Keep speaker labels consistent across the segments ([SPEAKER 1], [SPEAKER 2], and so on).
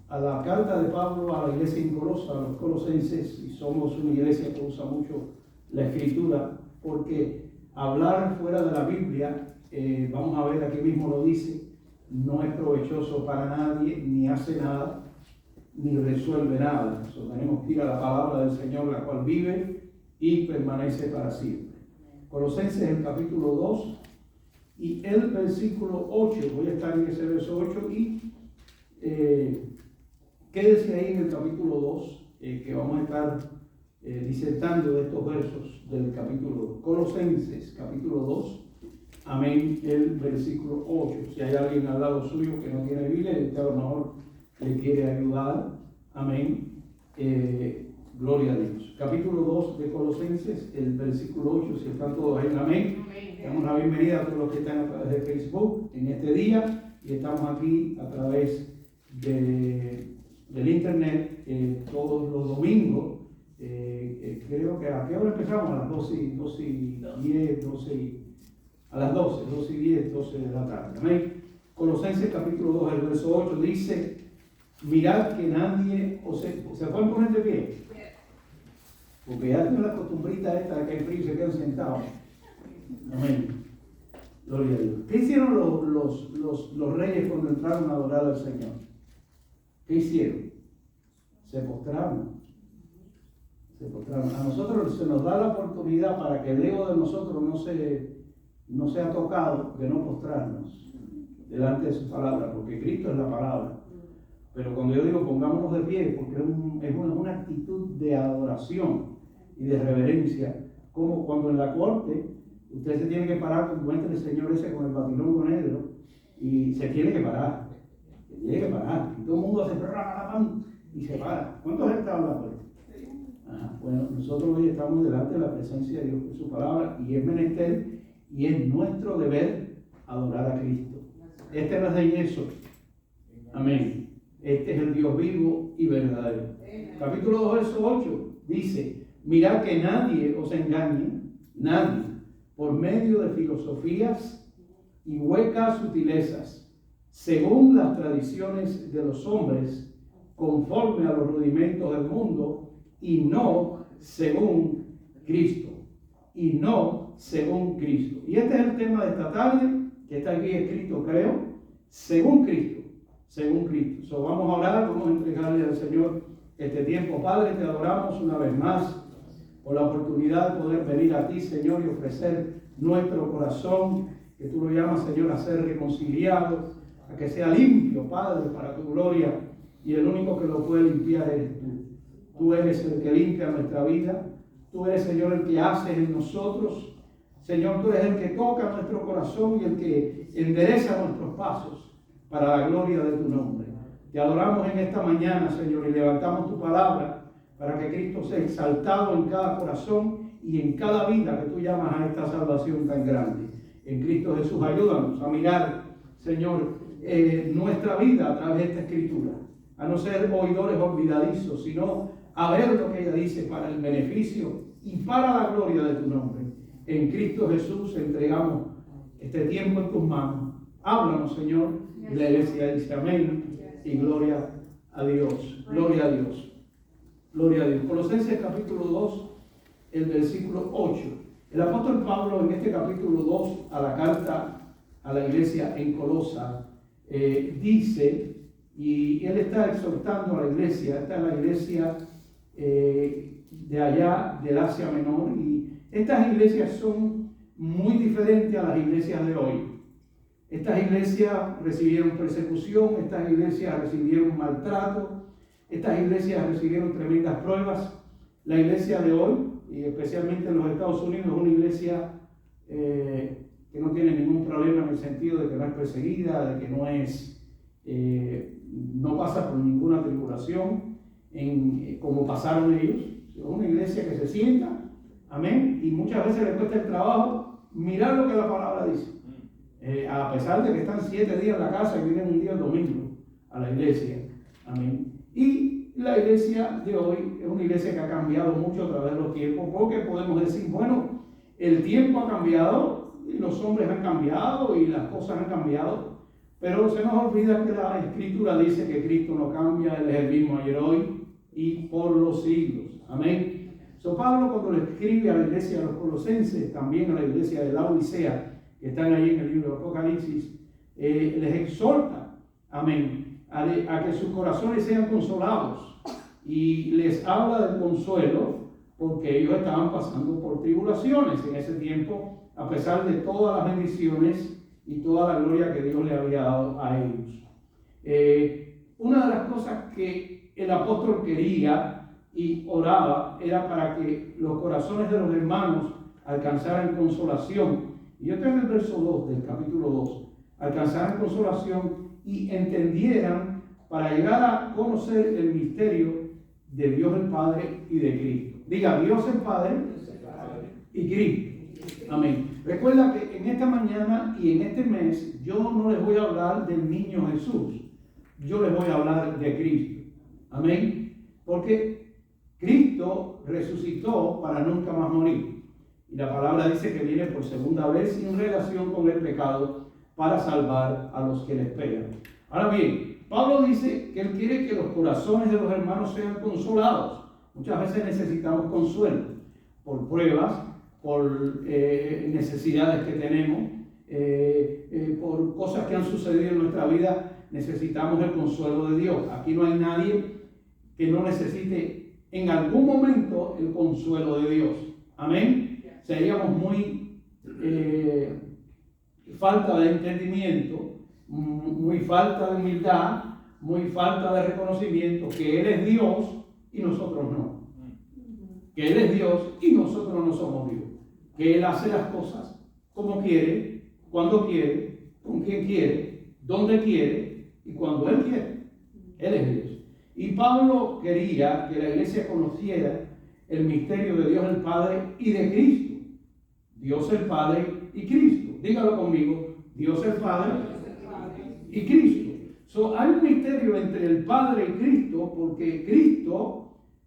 [SPEAKER 1] a la carta de Pablo a la iglesia en Colosa, a los colosenses, y somos una iglesia que usa mucho la escritura, porque hablar fuera de la Biblia, vamos a ver, aquí mismo lo dice, no es provechoso para nadie, ni hace nada, ni resuelve nada. Entonces, tenemos que ir a la palabra del Señor, la cual vive y permanece para siempre. Colosenses, el capítulo 2 y el versículo 8, voy a estar en ese verso 8 y quédese ahí en el capítulo 2, que vamos a estar disertando de estos versos del capítulo 2. Colosenses, capítulo 2, amén, el versículo 8. Si hay alguien al lado suyo que no tiene Biblia y que a lo mejor le quiere ayudar, amén, gloria a Dios. Capítulo 2 de Colosenses, el versículo 8, si están todos ahí, amén. Damos la bienvenida a todos los que están a través de Facebook en este día y estamos aquí a través del internet todos los domingos. Creo que a qué hora empezamos, a las 12 y 10, 12 a las 12 y 10, 12 de la tarde. Amén. Colosenses capítulo 2, el verso 8 dice: mirad que nadie ¿se pueden poner de pie? Porque ya tienen la costumbrita esta de que hay frío y se quedan sentados. Amén. Gloria a Dios. ¿Qué hicieron los reyes cuando entraron a adorar al Señor? ¿Qué hicieron? Se postraron. A nosotros se nos da la oportunidad para que el ego de nosotros no sea tocado, de no postrarnos delante de su palabra, porque Cristo es la palabra. Pero cuando yo digo pongámonos de pie, porque es una actitud de adoración y de reverencia, como cuando en la corte usted se tiene que parar cuando entra el señor ese con el batilongo negro, y se tiene que parar, y todo el mundo hace y se para. ¿Cuántos gente habla por esto? Bueno, nosotros hoy estamos delante de la presencia de Dios por su palabra, y es menester y es nuestro deber adorar a Cristo. Este no es de yeso. Amén. Este es el Dios vivo y verdadero. Capítulo 2, verso 8 dice: mirad que nadie os engañe, nadie, por medio de filosofías y huecas sutilezas, según las tradiciones de los hombres, conforme a los rudimentos del mundo, y no según Cristo. Y no según Cristo. Y este es el tema de esta tarde, que está aquí escrito, creo, según Cristo. Según Cristo. So, vamos a orar, vamos a entregarle al Señor este tiempo. Padre, te adoramos una vez más por la oportunidad de poder venir a ti, Señor, y ofrecer nuestro corazón, que tú lo llamas, Señor, a ser reconciliado, a que sea limpio, Padre, para tu gloria, y el único que lo puede limpiar eres tú. Tú eres el que limpia nuestra vida, tú eres, Señor, el que haces en nosotros. Señor, tú eres el que toca nuestro corazón y el que endereza nuestros pasos para la gloria de tu nombre. Te adoramos en esta mañana, Señor, y levantamos tu palabra para que Cristo sea exaltado en cada corazón y en cada vida que tú llamas a esta salvación tan grande. En Cristo Jesús, ayúdanos a mirar, Señor, nuestra vida a través de esta escritura, a no ser oidores olvidadizos, sino a ver lo que ella dice para el beneficio y para la gloria de tu nombre. En Cristo Jesús entregamos este tiempo en tus manos. Háblanos, Señor. Y la iglesia dice amén y gloria a Dios. Gloria a Dios. Gloria a Dios. Colosenses capítulo 2, el versículo 8. El apóstol Pablo en este capítulo 2 a la carta a la iglesia en Colosa dice, y él está exhortando a la iglesia, esta es la iglesia de allá del Asia Menor, y estas iglesias son muy diferentes a las iglesias de hoy. Estas iglesias recibieron persecución, estas iglesias recibieron maltrato, estas iglesias recibieron tremendas pruebas. La iglesia de hoy, y especialmente en los Estados Unidos, es una iglesia que no tiene ningún problema en el sentido de que no es perseguida, de que no pasa por ninguna tribulación, como pasaron ellos. Es una iglesia que se sienta, amén, y muchas veces les cuesta el trabajo mirar lo que la palabra dice. A pesar de que están 7 días en la casa y vienen un día el domingo a la iglesia. Amén. Y la iglesia de hoy es una iglesia que ha cambiado mucho a través de los tiempos, porque podemos decir, bueno, el tiempo ha cambiado y los hombres han cambiado y las cosas han cambiado, Pero se nos olvida que la Escritura dice que Cristo no cambia, Él es el mismo ayer, hoy y por los siglos. Amén. Pablo, cuando le escribe a la iglesia de los Colosenses, también a la iglesia de la Odisea, que están ahí en el libro de Apocalipsis, les exhorta, amén, a que sus corazones sean consolados, y les habla del consuelo porque ellos estaban pasando por tribulaciones en ese tiempo, a pesar de todas las bendiciones y toda la gloria que Dios le había dado a ellos. Una de las cosas que el apóstol quería y oraba era para que los corazones de los hermanos alcanzaran consolación. Y yo tengo el verso 2 del capítulo 2, alcanzaran consolación y entendieran para llegar a conocer el misterio de Dios el Padre y de Cristo. Diga, Dios el Padre y Cristo. Amén. Recuerda que en esta mañana y en este mes yo no les voy a hablar del niño Jesús. Yo les voy a hablar de Cristo. Amén. Porque Cristo resucitó para nunca más morir. Y la palabra dice que viene por segunda vez en relación con el pecado para salvar a los que le esperan. Ahora bien, Pablo dice que él quiere que los corazones de los hermanos sean consolados. Muchas veces necesitamos consuelo por pruebas, por necesidades que tenemos, por cosas que han sucedido en nuestra vida. Necesitamos el consuelo de Dios. Aquí no hay nadie que no necesite en algún momento el consuelo de Dios. Amén. Seríamos muy falta de entendimiento, muy falta de humildad, muy falta de reconocimiento que Él es Dios y nosotros no. Que Él es Dios y nosotros no somos Dios. Que Él hace las cosas como quiere, cuando quiere, con quien quiere, donde quiere y cuando Él quiere. Él es Dios. Y Pablo quería que la iglesia conociera el misterio de Dios el Padre y de Cristo. Dios el Padre y Cristo. Dígalo conmigo. Dios el Padre y Cristo. Hay un misterio entre el Padre y Cristo, porque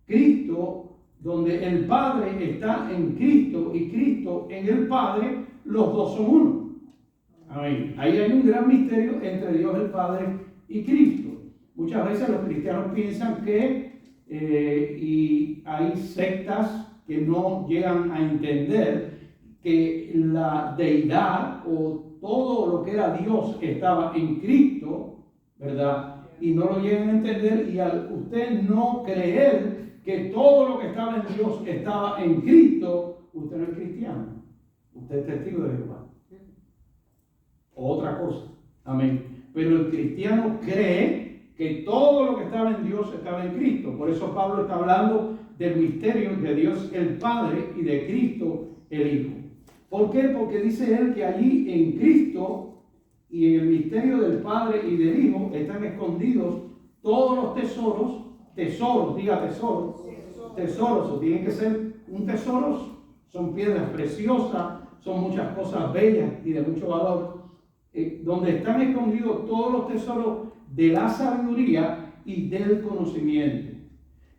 [SPEAKER 1] Cristo, donde el Padre está en Cristo y Cristo en el Padre, los dos son uno. Amén. Ahí hay un gran misterio entre Dios el Padre y Cristo. Muchas veces los cristianos piensan que, y hay sectas que no llegan a entender que la deidad o todo lo que era Dios estaba en Cristo, ¿verdad? Y no lo llegan a entender, y al usted no creer que todo lo que estaba en Dios estaba en Cristo, usted no es cristiano. Usted es testigo de Jehová. Otra cosa. Amén. Pero el cristiano cree que todo lo que estaba en Dios estaba en Cristo. Por eso Pablo está hablando del misterio de Dios el Padre y de Cristo el Hijo. ¿Por qué? Porque dice él que allí en Cristo y en el misterio del Padre y del Hijo están escondidos todos los tesoros, diga tesoros, o tienen que ser un tesoro, son piedras preciosas, son muchas cosas bellas y de mucho valor, donde están escondidos todos los tesoros de la sabiduría y del conocimiento.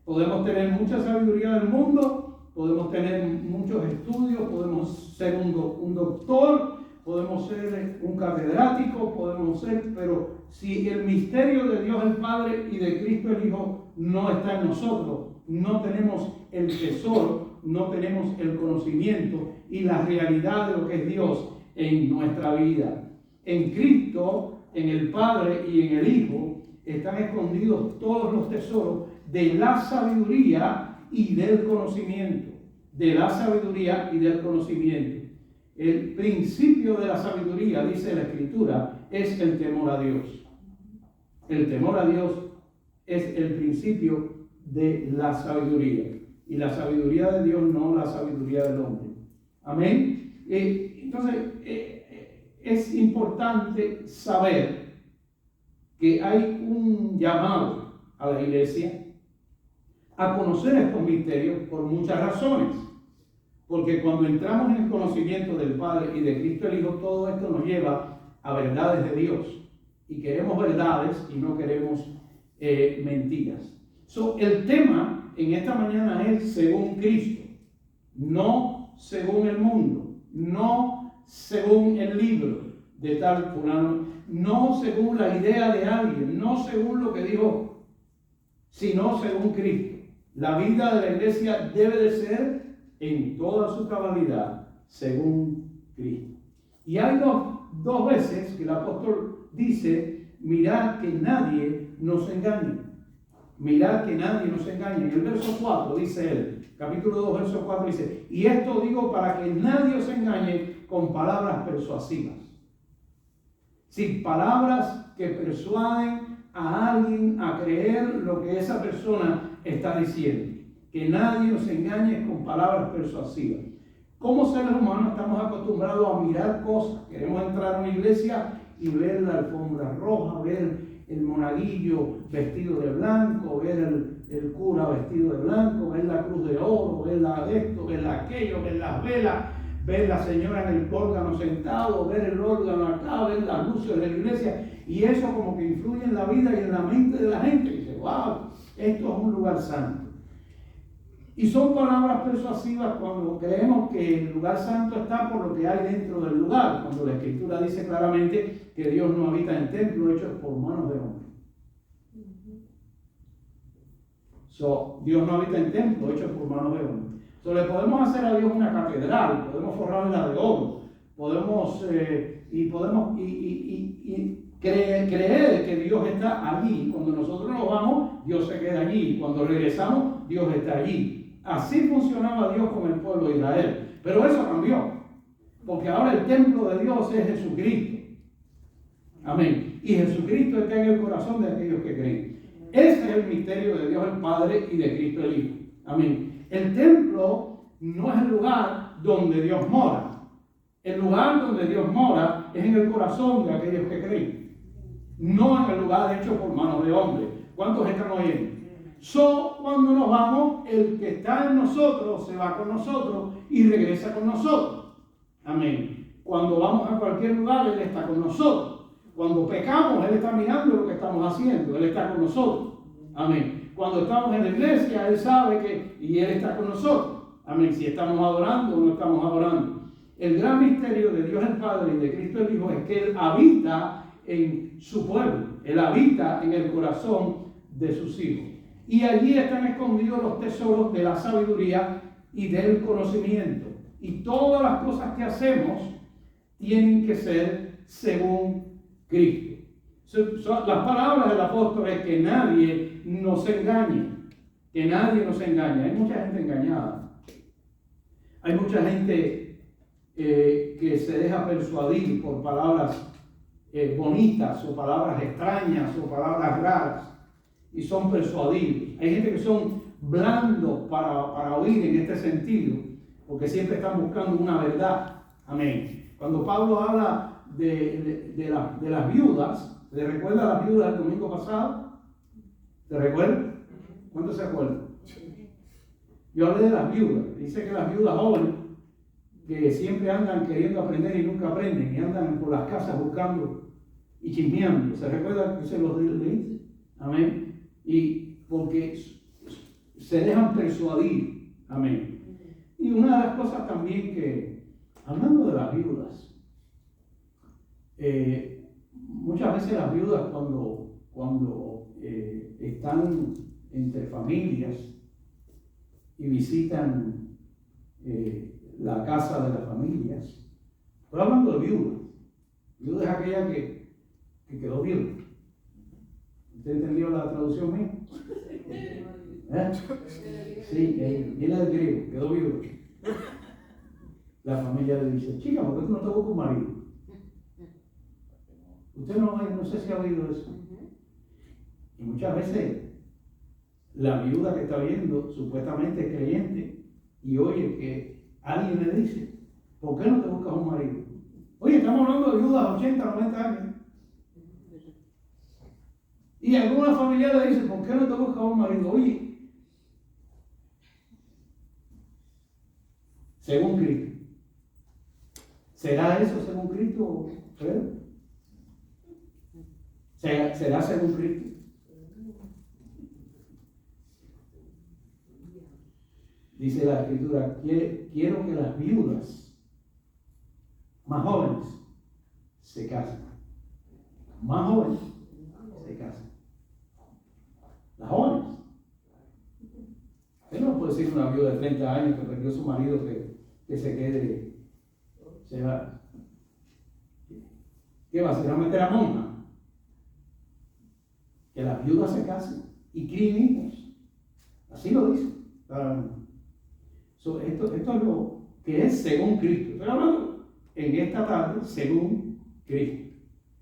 [SPEAKER 1] Podemos tener mucha sabiduría del mundo, podemos tener muchos estudios, podemos ser un doctor, podemos ser un catedrático, pero si el misterio de Dios el Padre y de Cristo el Hijo no está en nosotros, no tenemos el tesoro, no tenemos el conocimiento y la realidad de lo que es Dios en nuestra vida. En Cristo, en el Padre y en el Hijo están escondidos todos los tesoros de la sabiduría y del conocimiento. De la sabiduría y del conocimiento. El principio de la sabiduría, dice la Escritura, es el temor a Dios. El temor a Dios es el principio de la sabiduría. Y la sabiduría de Dios, no la sabiduría del hombre. Amén. Entonces, es importante saber que hay un llamado a la iglesia a conocer estos misterios por muchas razones. Porque cuando entramos en el conocimiento del Padre y de Cristo el Hijo, todo esto nos lleva a verdades de Dios. Y queremos verdades y no queremos mentiras. El tema en esta mañana es según Cristo, no según el mundo, no según el libro, de tal fulano, no según la idea de alguien, no según lo que dijo, sino según Cristo. La vida de la iglesia debe de ser en toda su cabalidad según Cristo. Y hay dos veces que el apóstol dice, mirad que nadie nos engañe. Mirad que nadie nos engañe. En el verso 4 dice él, capítulo 2, verso 4 dice, y esto digo para que nadie os engañe con palabras persuasivas. Sí, palabras que persuaden a alguien a creer lo que esa persona está diciendo. Que nadie nos engañe con palabras persuasivas. Como seres humanos estamos acostumbrados a mirar cosas. Queremos entrar a una iglesia y ver la alfombra roja, ver el monaguillo vestido de blanco, ver el cura vestido de blanco, ver la cruz de oro, ver esto, ver aquello, ver las velas, ver la señora en el órgano sentado, ver el órgano acá, ver las luces de la iglesia, y eso como que influye en la vida y en la mente de la gente. Y dice, wow, esto es un lugar santo. Y son palabras persuasivas cuando creemos que el lugar santo está por lo que hay dentro del lugar, cuando la Escritura dice claramente que Dios no habita en templos hechos por manos de hombres. Dios no habita en templos hechos por manos de hombres. Le podemos hacer a Dios una catedral, podemos forrarla de oro, podemos creer que Dios está allí. Cuando nosotros nos vamos, Dios se queda allí. Cuando regresamos, Dios está allí. Así funcionaba Dios con el pueblo de Israel. Pero eso cambió. Porque ahora el templo de Dios es Jesucristo. Amén. Y Jesucristo está en el corazón de aquellos que creen. Ese es el misterio de Dios el Padre y de Cristo el Hijo. Amén. El templo no es el lugar donde Dios mora. El lugar donde Dios mora es en el corazón de aquellos que creen. No en el lugar hecho por manos de hombres. ¿Cuántos están oyendo? Cuando nos vamos, el que está en nosotros se va con nosotros y regresa con nosotros. Amén. Cuando vamos a cualquier lugar, Él está con nosotros. Cuando pecamos, Él está mirando lo que estamos haciendo. Él está con nosotros. Amén. Cuando estamos en la iglesia, Él sabe y Él está con nosotros. Amén. Si estamos adorando o no estamos adorando. El gran misterio de Dios el Padre y de Cristo el Hijo es que Él habita en su pueblo. Él habita en el corazón de sus hijos. Y allí están escondidos los tesoros de la sabiduría y del conocimiento. Y todas las cosas que hacemos tienen que ser según Cristo. Las palabras del apóstol es que nadie nos engañe. Que nadie nos engañe. Hay mucha gente engañada. Hay mucha gente que se deja persuadir por palabras bonitas o palabras extrañas o palabras raras. Y son persuadidos. Hay gente que son blandos para oír en este sentido, porque siempre están buscando una verdad. Amén. Cuando Pablo habla de las viudas, ¿te recuerda las viudas del domingo pasado? ¿Te recuerda? ¿Cuántos se acuerdan? Yo hablé de las viudas. Dice que las viudas jóvenes, que siempre andan queriendo aprender y nunca aprenden, y andan por las casas buscando y chismeando. ¿Se recuerda que se los leí? Amén. Y porque se dejan persuadir. Amén. Y una de las cosas también que, hablando de las viudas, muchas veces las viudas cuando están entre familias y visitan la casa de las familias, estoy hablando de viudas. Viuda es aquella que quedó viuda. ¿Usted entendió la traducción mía? Sí, viene del griego, quedó viudo. La familia le dice, chica, ¿por qué tú no te buscas un marido? Usted no sé si ha oído eso. Y muchas veces la viuda que está viendo supuestamente es creyente y oye que alguien le dice, ¿por qué no te buscas un marido? Oye, estamos hablando de viudas de 80, 90 años. Y alguna familia le dice, ¿por qué no te buscas un marido? Oye, según Cristo. ¿Será eso según Cristo, Pedro? ¿Será según Cristo? Dice la Escritura, quiero que las viudas más jóvenes se casan. Más jóvenes se casan. Las jóvenes. Usted no puede decir una viuda de 30 años que perdió a su marido que se quede, se va. ¿Qué va a hacer? ¿Se va a meter a monja? Que las viudas se casen y críen hijos. Así lo dice. Esto es lo que es según Cristo. Estoy hablando en esta tarde según Cristo.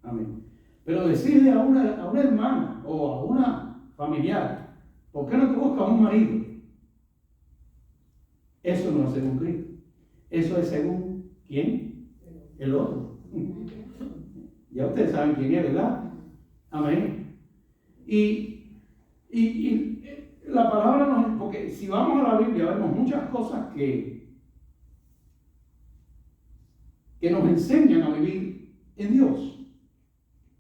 [SPEAKER 1] Amén. Pero decirle a una hermana o a una familiar, ¿por qué no te buscas un marido? Eso no es según Cristo. Eso es según ¿quién? El otro. Ya ustedes saben quién es, ¿verdad? Amén. Y la palabra nos... Porque si vamos a la Biblia vemos muchas cosas que nos enseñan a vivir en Dios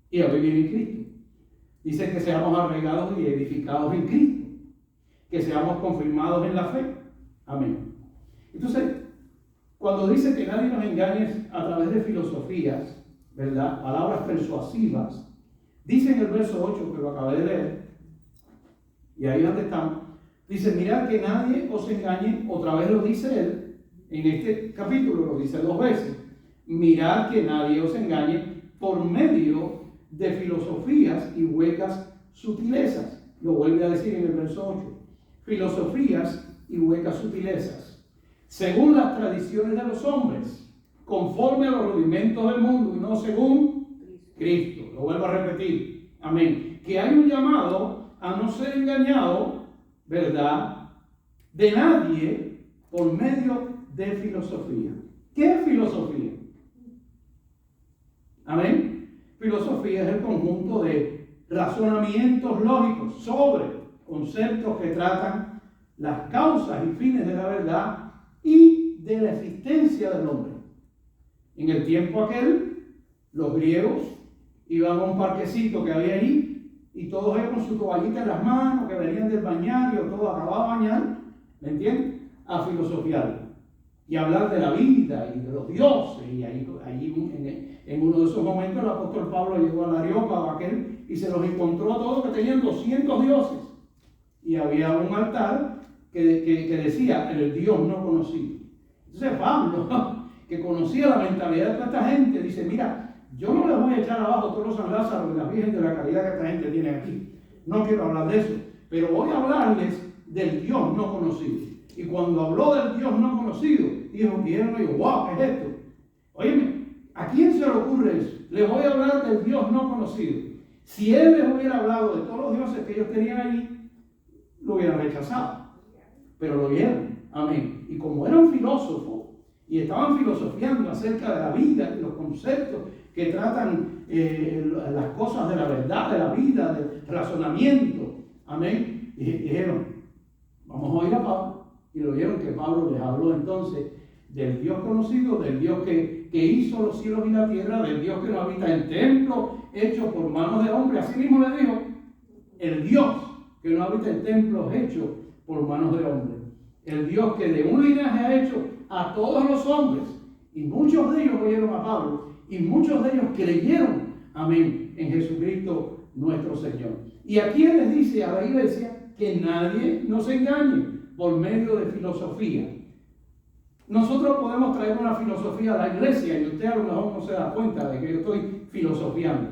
[SPEAKER 1] y a vivir en Cristo. Dice que seamos arraigados y edificados en Cristo, que seamos confirmados en la fe. Amén. Entonces, cuando dice que nadie nos engañe a través de filosofías, ¿verdad? Palabras persuasivas, dice en el verso 8 que lo acabé de leer, y ahí donde estamos, dice, mirad que nadie os engañe, otra vez lo dice él, en este capítulo lo dice 2 veces, mirad que nadie os engañe por medio de filosofías y huecas sutilezas. Lo vuelve a decir en el verso 8, filosofías y huecas sutilezas, según las tradiciones de los hombres, conforme a los rudimentos del mundo y no según Cristo. Lo vuelvo a repetir. Amén. Que hay un llamado a no ser engañado, ¿verdad?, de nadie por medio de filosofía. ¿Qué es filosofía? Amén. Filosofía es el conjunto de razonamientos lógicos sobre conceptos que tratan las causas y fines de la verdad y de la existencia del hombre. En el tiempo aquel, los griegos iban a un parquecito que había ahí y todos ellos con su toallita en las manos, que venían del bañario, todo acabado de bañar, ¿me entiendes? A filosofiar y hablar de la vida y de los dioses. Y allí en uno de esos momentos el apóstol Pablo llegó al Areópago aquel y se los encontró a todos que tenían 200 dioses. Y había un altar que decía el Dios no conocido. Entonces Pablo, que conocía la mentalidad de toda esta gente, dice, mira, yo no les voy a echar abajo todos los San Lázaro y las Virgen de la caridad que esta gente tiene aquí. No quiero hablar de eso, pero voy a hablarles del Dios no conocido. Y cuando habló del Dios no conocido, dijeron, wow, ¿qué es esto? Óyeme, ¿a quién se le ocurre eso? Les voy a hablar del Dios no conocido. Si él les hubiera hablado de todos los dioses que ellos tenían allí, lo hubieran rechazado. Pero lo vieron. Amén. Y como eran filósofos y estaban filosofiando acerca de la vida y los conceptos que tratan las cosas de la verdad, de la vida, del razonamiento, amén, y dijeron, vamos a oír a Pablo. Y lo vieron que Pablo les habló entonces del Dios conocido, del Dios que hizo los cielos y la tierra, del Dios que no habita en templos hechos por manos de hombre. Así mismo le dijo, el Dios que no habita en templos hechos por manos de hombre. El Dios que de un linaje ha hecho a todos los hombres. Y muchos de ellos oyeron a Pablo y muchos de ellos creyeron, amén, en Jesucristo nuestro Señor. Y aquí él les dice a la iglesia que nadie nos engañe por medio de filosofía. Nosotros podemos traer una filosofía a la iglesia y usted a lo mejor no se da cuenta de que yo estoy filosofiando.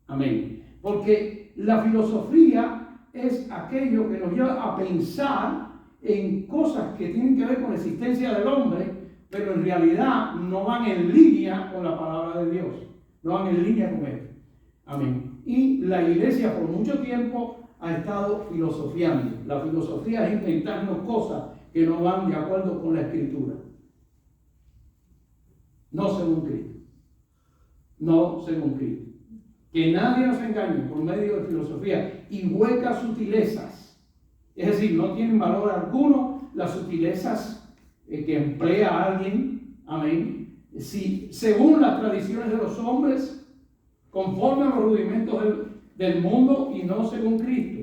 [SPEAKER 1] Amén. Porque la filosofía es aquello que nos lleva a pensar en cosas que tienen que ver con la existencia del hombre, pero en realidad no van en línea con la palabra de Dios. No van en línea con esto. Amén. Y la iglesia por mucho tiempo ha estado filosofiando. La filosofía es inventarnos cosas que no van de acuerdo con la Escritura. No según Cristo. No según Cristo. Que nadie nos engañe por medio de filosofía y huecas sutilezas. Es decir, no tienen valor alguno las sutilezas que emplea alguien. Amén. Si, según las tradiciones de los hombres, conforme a los rudimentos del mundo y no según Cristo.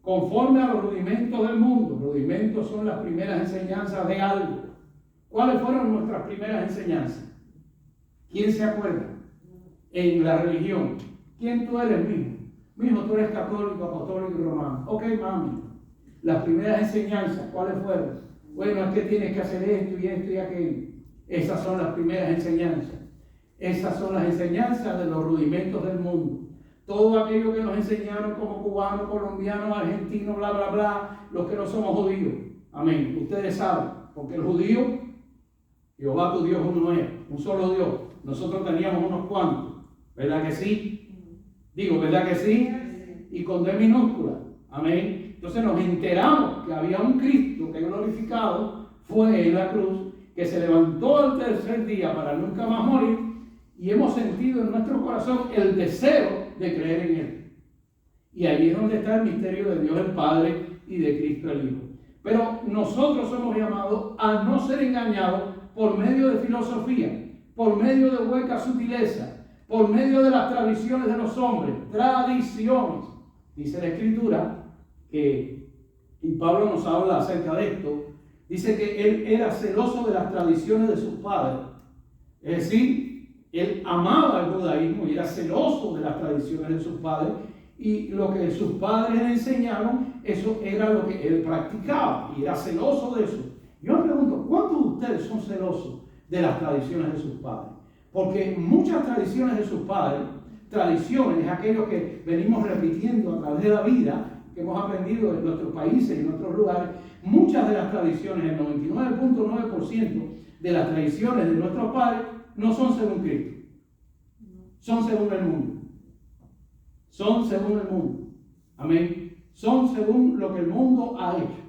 [SPEAKER 1] Conforme a los rudimentos del mundo. Rudimentos son las primeras enseñanzas de algo. ¿Cuáles fueron nuestras primeras enseñanzas? ¿Quién se acuerda? en la religión. ¿Quién tú eres, mijo? Mijo, tú eres católico, apostólico y romano. Ok, mami. Las primeras enseñanzas, ¿cuáles fueron? Bueno, es que tienes que hacer esto y esto y aquello. Esas son las primeras enseñanzas. Esas son las enseñanzas de los rudimentos del mundo. Todo aquello que nos enseñaron como cubanos, colombianos, argentinos, bla, bla, bla, los que no somos judíos. Amén. Ustedes saben, porque el judío, Jehová tu Dios uno es, un solo Dios. Nosotros teníamos unos cuantos. ¿Verdad que sí? Digo, ¿verdad que sí? Y con D minúscula. Amén. Entonces nos enteramos que había un Cristo que glorificado fue en la cruz, que se levantó al tercer día para nunca más morir, y hemos sentido en nuestro corazón el deseo de creer en Él. Y ahí es donde está el misterio de Dios el Padre y de Cristo el Hijo. Pero nosotros somos llamados a no ser engañados por medio de filosofía, por medio de hueca sutileza, por medio de las tradiciones de los hombres, tradiciones. Dice la Escritura que, y Pablo nos habla acerca de esto, dice que él era celoso de las tradiciones de sus padres. Es decir, él amaba el judaísmo y era celoso de las tradiciones de sus padres, y lo que sus padres le enseñaron, eso era lo que él practicaba y era celoso de eso. Yo me pregunto, ¿cuántos de ustedes son celosos de las tradiciones de sus padres? Porque muchas tradiciones de sus padres, tradiciones es aquello que venimos repitiendo a través de la vida, que hemos aprendido en nuestros países y en otros lugares. Muchas de las tradiciones, el 99.9% de las tradiciones de nuestros padres no son según Cristo, son según el mundo. Son según el mundo. Amén. Son según lo que el mundo ha hecho,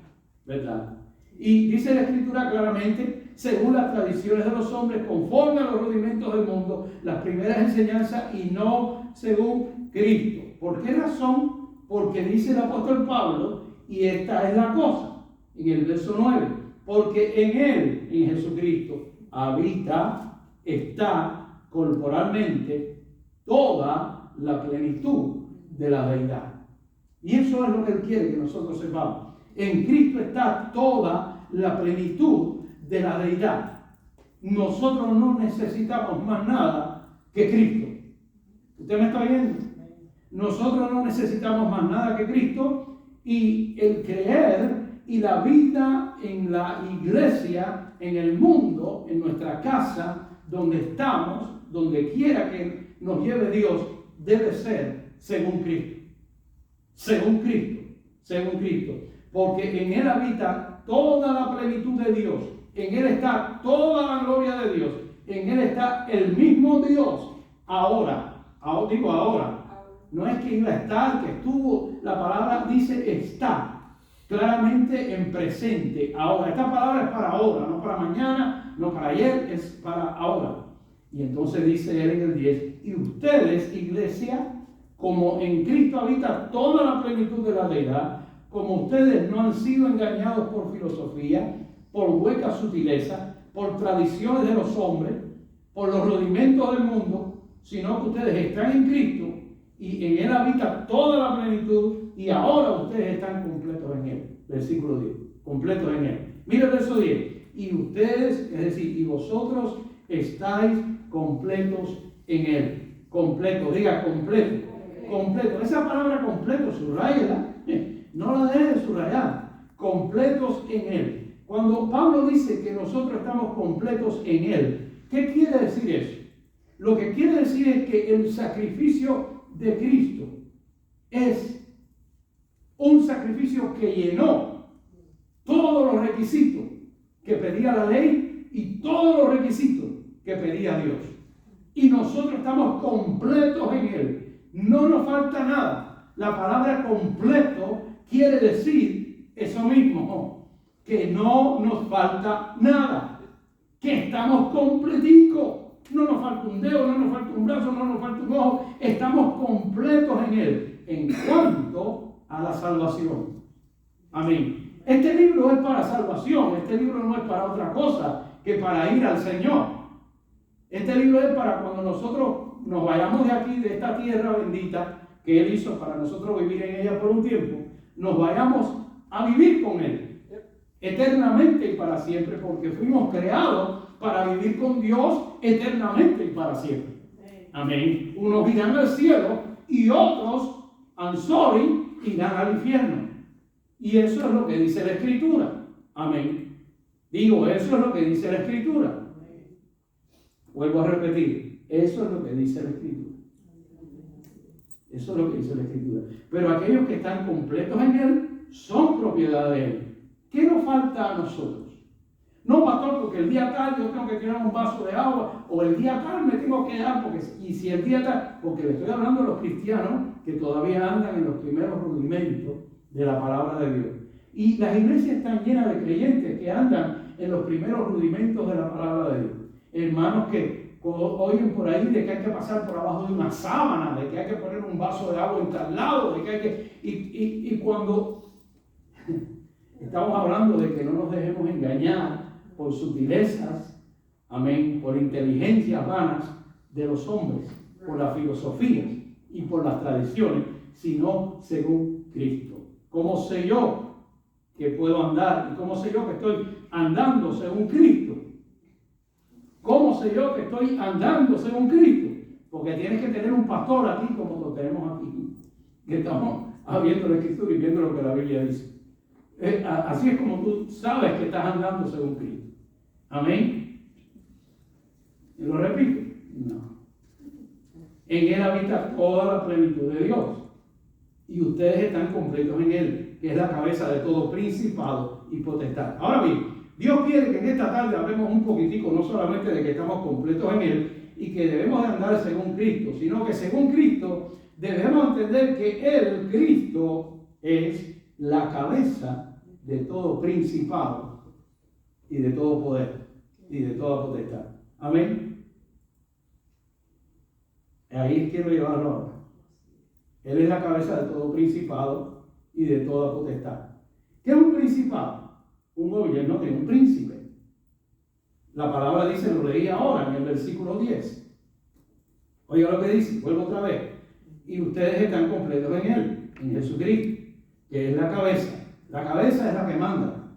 [SPEAKER 1] ¿verdad? Y dice la Escritura claramente, según las tradiciones de los hombres, conforme a los rudimentos del mundo, las primeras enseñanzas, y no según Cristo. ¿Por qué razón? Porque dice el apóstol Pablo, y esta es la cosa, en el verso 9, porque en Él, en Jesucristo, está corporalmente toda la plenitud de la deidad. Y eso es lo que Él quiere que nosotros sepamos. En Cristo está toda la plenitud de la deidad. Nosotros no necesitamos más nada que Cristo. ¿Usted me está viendo? Nosotros no necesitamos más nada que Cristo, y el creer y la vida en la iglesia, en el mundo, en nuestra casa, donde estamos, donde quiera que nos lleve Dios, debe ser según Cristo. Según Cristo. Según Cristo. Porque en Él habita toda la plenitud de Dios. En Él está toda la gloria de Dios. En Él está el mismo Dios. Ahora. No es que iba a estar, que estuvo. La palabra dice está. Claramente en presente. Ahora. Esta palabra es para ahora. No para mañana, no para ayer. Es para ahora. Y entonces dice Él en el 10. Y ustedes, iglesia, como en Cristo habita toda la plenitud de la deidad, como ustedes no han sido engañados por filosofía, por hueca sutileza, por tradiciones de los hombres, por los rudimentos del mundo, sino que ustedes están en Cristo y en Él habita toda la plenitud, y ahora ustedes están completos en Él. Versículo 10, completos en Él. Mira el verso 10. Y ustedes, es decir, y vosotros estáis completos en Él. Completo, diga completo. Completo. Esa palabra completo, subrayela. No la dejes de subrayar. Completos en Él. Cuando Pablo dice que nosotros estamos completos en Él, ¿qué quiere decir eso? Lo que quiere decir es que el sacrificio de Cristo es un sacrificio que llenó todos los requisitos que pedía la ley y todos los requisitos que pedía Dios. Y nosotros estamos completos en Él. No nos falta nada. La palabra completo quiere decir eso mismo, que no nos falta nada, que estamos completicos. No nos falta un dedo, no nos falta un brazo, no nos falta un ojo. Estamos completos en Él en cuanto a la salvación. Amén. Este libro es para salvación. Este libro no es para otra cosa que para ir al Señor. Este libro es para cuando nosotros nos vayamos de aquí, de esta tierra bendita que Él hizo para nosotros vivir en ella por un tiempo, nos vayamos a vivir con Él eternamente y para siempre, porque fuimos creados para vivir con Dios eternamente y para siempre. Amén. Unos irán al cielo y otros, I'm sorry, irán al infierno. Y eso es lo que dice la Escritura. Amén. Digo, eso es lo que dice la Escritura. Vuelvo a repetir, eso es lo que dice la Escritura. Eso es lo que dice la Escritura. Pero aquellos que están completos en Él son propiedad de Él. ¿Qué nos falta a nosotros? No, pastor, porque el día tal yo tengo que tirar un vaso de agua, o el día tal me tengo que dar, y si el día tal, porque le estoy hablando a los cristianos que todavía andan en los primeros rudimentos de la palabra de Dios. Y las iglesias están llenas de creyentes que andan en los primeros rudimentos de la palabra de Dios. Hermanos que oyen por ahí de que hay que pasar por abajo de una sábana, de que hay que poner un vaso de agua en tal lado, de que hay que... Y cuando estamos hablando de que no nos dejemos engañar por sutilezas, amén, por inteligencias vanas de los hombres, por las filosofías y por las tradiciones, sino según Cristo. ¿Cómo sé yo que puedo andar? ¿Y cómo sé yo que estoy andando según Cristo? ¿Cómo sé yo que estoy andando según Cristo? Porque tienes que tener un pastor aquí como lo tenemos aquí, que estamos viendo la Escritura y viendo lo que la Biblia dice. Así es como tú sabes que estás andando según Cristo. Amén. ¿Y lo repito? No. En Él habita toda la plenitud de Dios. Y ustedes están completos en Él, que es la cabeza de todo principado y potestad. Ahora bien, Dios quiere que en esta tarde hablemos un poquitico, no solamente de que estamos completos en Él y que debemos de andar según Cristo, sino que según Cristo debemos entender que Él, Cristo, es la cabeza de todo principado y de todo poder y de toda potestad. Amén. Ahí quiero llevarlo ahora. Él es la cabeza de todo principado y de toda potestad. ¿Qué es un principado? Un gobierno de un príncipe. La palabra dice, lo leí ahora en el versículo 10. Oiga lo que dice, vuelvo otra vez. Y ustedes están completos en Él, en Jesucristo, que es la cabeza. La cabeza es la que manda.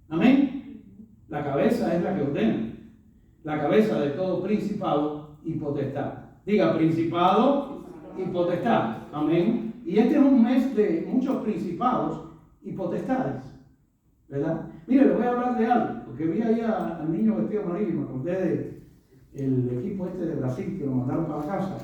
[SPEAKER 1] Amén. La cabeza es la que ordena. La cabeza de todo principado y potestad. Diga, principado y potestad. Amén. Y este es un mes de muchos principados y potestades, ¿verdad? Mire, les voy a hablar de algo, porque vi ahí al niño vestido amarillo, me conté del equipo este de Brasil que lo mandaron para casa,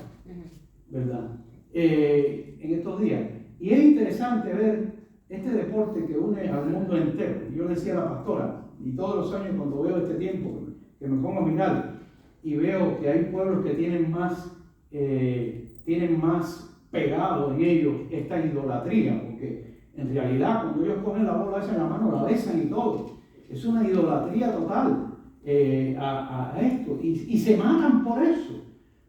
[SPEAKER 1] ¿verdad? En estos días. Y es interesante ver este deporte que une al mundo entero. Yo decía a la pastora, y todos los años cuando veo este tiempo, que me pongo a mirar, y veo que hay pueblos que tienen más pegado en ellos esta idolatría, porque en realidad cuando ellos ponen la bola esa en la mano la besan y todo, es una idolatría total a esto, y se matan por eso,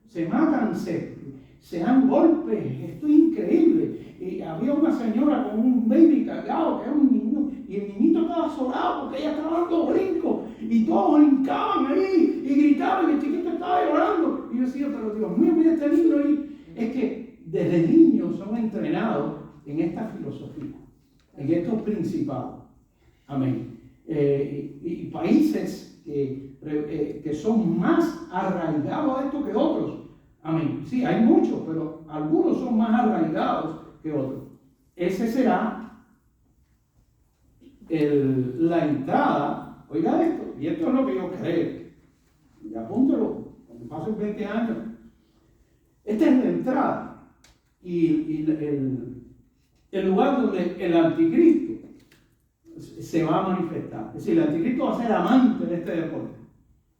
[SPEAKER 1] se matan, se dan golpes, esto es increíble. Y había una señora con un baby cargado, que era un niño, y el niñito estaba azorado porque ella estaba dando brincos, y todos brincaban ahí, y gritaban, y el chiquito estaba llorando, y yo decía, pero Dios mío, mira este niño ahí. Es que desde niños son entrenados en esta filosofía, en estos principados. Amén. Y países que son más arraigados a esto que otros. Amén. Sí, hay muchos, pero algunos son más arraigados que otros. Ese será la entrada. Oiga esto, y esto es lo que yo creo. Y apúntelo, cuando pasen 20 años. Esta es la entrada y el lugar donde el anticristo se va a manifestar. Es decir, el anticristo va a ser amante de este deporte.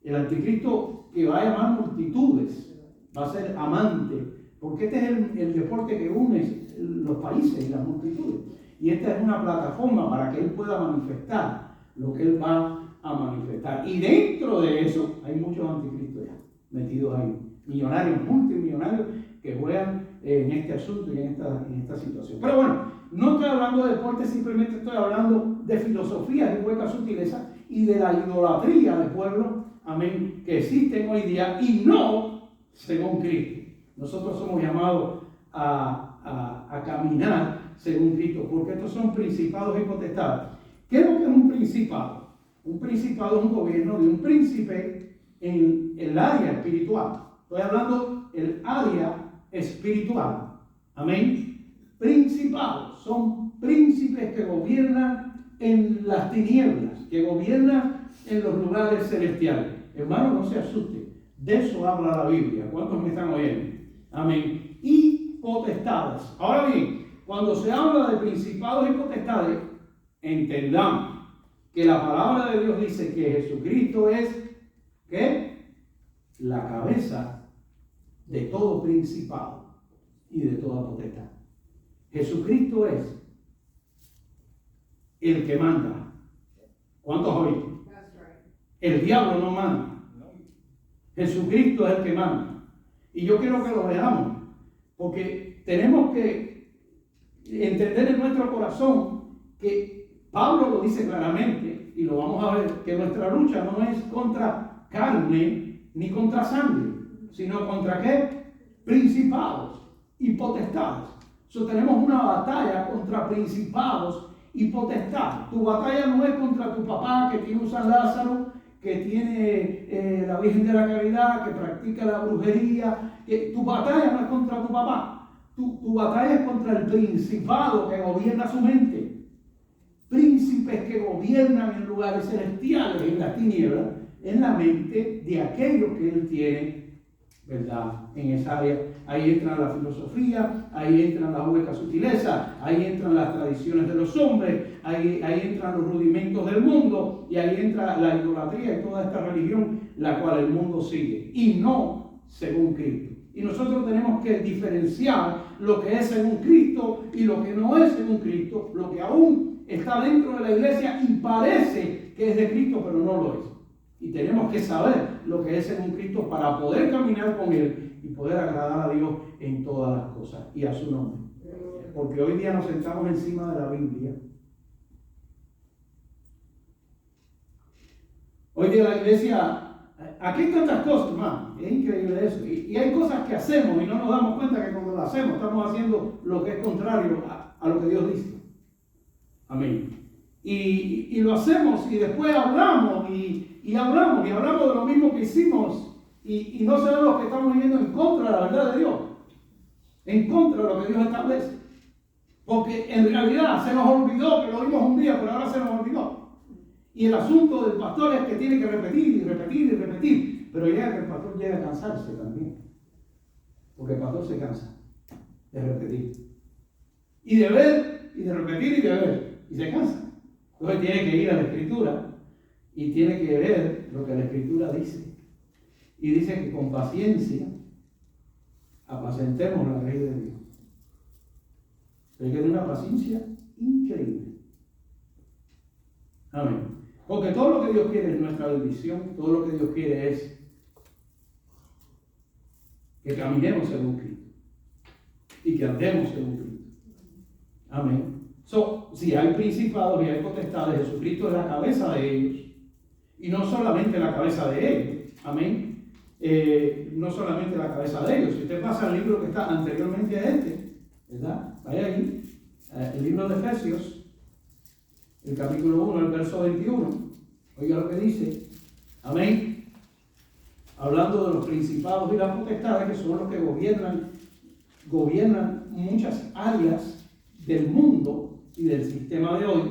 [SPEAKER 1] El anticristo que va a llamar multitudes va a ser amante, porque este es el deporte que une los países y las multitudes. Y esta es una plataforma para que él pueda manifestar lo que él va a manifestar. Y dentro de eso hay muchos anticristos ya metidos ahí. Millonarios, multimillonarios que juegan en este asunto y en esta situación. Pero bueno, no estoy hablando de deporte, simplemente estoy hablando de filosofías y huecas sutilezas y de la idolatría de pueblos, amén, que existen hoy día y no según Cristo. Nosotros somos llamados a caminar según Cristo, porque estos son principados y potestades. ¿Qué es lo que es un principado? Un principado es un gobierno de un príncipe en el área espiritual. Estoy hablando el área espiritual. Amén. Principados son príncipes que gobiernan en las tinieblas, que gobiernan en los lugares celestiales. Hermano, no se asuste. De eso habla la Biblia. ¿Cuántos me están oyendo? Amén. Y potestades. Ahora bien, cuando se habla de principados y potestades, entendamos que la palabra de Dios dice que Jesucristo es, ¿qué? La cabeza de todo principado y de toda potestad. Jesucristo es el que manda. ¿Cuántos oyen? El diablo no manda. Jesucristo es el que manda. Y yo quiero que lo veamos, porque tenemos que entender en nuestro corazón que Pablo lo dice claramente, y lo vamos a ver, que nuestra lucha no es contra carne ni contra sangre, sino contra ¿qué? Principados y potestades. Tenemos una batalla contra principados y potestades. Tu batalla no es contra tu papá que tiene un San Lázaro, que tiene la Virgen de la Caridad, que practica la brujería. Tu batalla no es contra tu papá. Tu batalla es contra el principado que gobierna su mente. Príncipes que gobiernan en lugares celestiales, en las tinieblas, en la mente de aquellos que él tiene, ¿verdad? En esa área. Ahí entra la filosofía, ahí entran las huecas sutilezas, ahí entran las tradiciones de los hombres, ahí entran los rudimentos del mundo, y ahí entra la idolatría y toda esta religión la cual el mundo sigue, y no según Cristo. Y nosotros tenemos que diferenciar lo que es según Cristo y lo que no es según Cristo, lo que aún está dentro de la iglesia y parece que es de Cristo, pero no lo es. Y tenemos que saber lo que es según Cristo para poder caminar con Él y poder agradar a Dios en todas las cosas y a su nombre. Porque hoy día nos sentamos encima de la Biblia. Hoy día la iglesia, aquí hay tantas cosas, hermano, es increíble eso. Y hay cosas que hacemos y no nos damos cuenta que cuando lo hacemos estamos haciendo lo que es contrario a lo que Dios dice. Amén. Y lo hacemos y después hablamos y hablamos de lo mismo que hicimos y no sabemos que estamos viviendo en contra de la verdad de Dios, en contra de lo que Dios establece, porque en realidad se nos olvidó que lo vimos un día, pero ahora se nos olvidó. Y el asunto del pastor es que tiene que repetir y repetir y repetir, pero llega que el pastor llega a cansarse también, porque el pastor se cansa de repetir y de ver y de repetir y de ver y se cansa. Entonces tiene que ir a la Escritura y tiene que ver lo que la Escritura dice. Y dice que con paciencia apacentemos la ley de Dios. Hay que tener una paciencia increíble. Amén. Porque todo lo que Dios quiere es nuestra bendición, todo lo que Dios quiere es que caminemos según Cristo y que andemos según Cristo. Amén. Si hay principados y hay potestades, Jesucristo es la cabeza de ellos. Y no solamente la cabeza de ellos. Amén. No solamente la cabeza de ellos. Si usted pasa al libro que está anteriormente a ¿verdad? Vaya ahí. El libro de Efesios, el capítulo 1, el verso 21. Oiga lo que dice. Amén. Hablando de los principados y las potestades, que son los que gobiernan muchas áreas del mundo y del sistema de hoy.